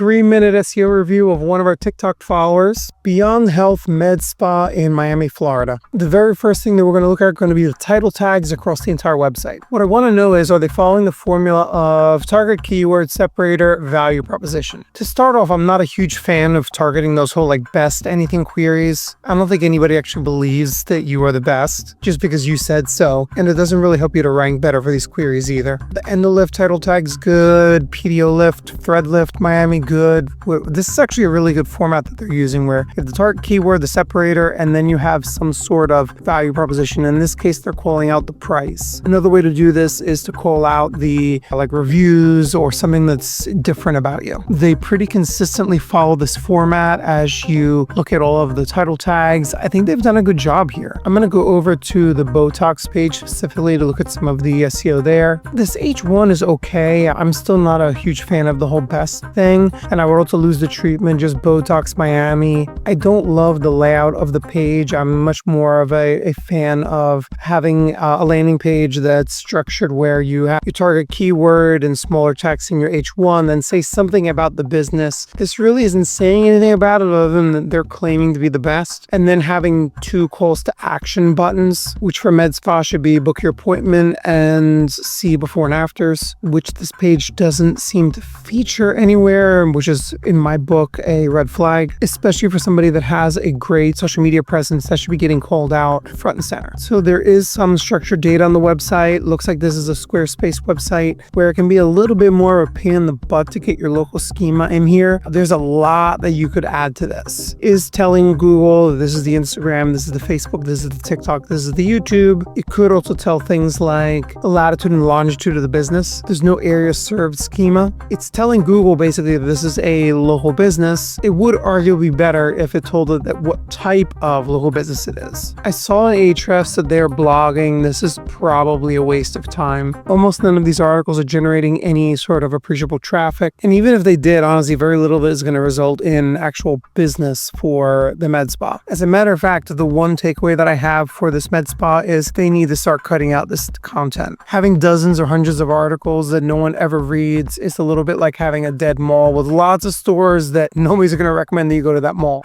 3-minute SEO review of one of our TikTok followers, Beyond Health Med Spa in Miami, Florida. The very first thing that we're going to look at are going to be the title tags across the entire website. What I want to know is, are they following the formula of target keyword, separator, value proposition? To start off, I'm not a huge fan of targeting those whole best anything queries. I don't think anybody actually believes that you are the best just because you said so, and it doesn't really help you to rank better for these queries either. The endolift title tags good, PDO lift, thread lift, Miami good. This is actually a really good format that they're using where you have the target keyword, the separator, and then you have some sort of value proposition. In this case, they're calling out the price. Another way to do this is to call out the reviews or something that's different about you. They pretty consistently follow this format as you look at all of the title tags. I think they've done a good job here. I'm going to go over to the Botox page specifically to look at some of the SEO there. This H1 is okay. I'm still not a huge fan of the whole best thing, and I would also lose the treatment, just Botox Miami. I don't love the layout of the page. I'm much more of a fan of having a landing page that's structured where you have your target keyword and smaller text in your H1, then say something about the business. This really isn't saying anything about it other than that they're claiming to be the best, and then having 2 calls to action buttons, which for med spa should be book your appointment and see before and afters, which this page doesn't seem to feature anywhere, which is in my book a red flag, especially for somebody that has a great social media presence that should be getting called out front and center. So there is some structured data on the website. Looks like this is a Squarespace website where it can be a little bit more of a pain in the butt to get your local schema in here. There's a lot that you could add to this. Is telling Google this is the Instagram, this is the Facebook, this is the TikTok, this is the YouTube. It could also tell things like the latitude and longitude of the business. There's no area served schema. It's telling Google basically that this is a local business. It would arguably be better if it told it that what type of local business it is. I saw in Ahrefs that they're blogging. This is probably a waste of time. Almost none of these articles are generating any sort of appreciable traffic. And even if they did, honestly, very little of it is going to result in actual business for the med spa. As a matter of fact, the one takeaway that I have for this med spa is they need to start cutting out this content. Having dozens or hundreds of articles that no one ever reads is a little bit like having a dead mall with lots of stores that nobody's going to recommend that you go to that mall.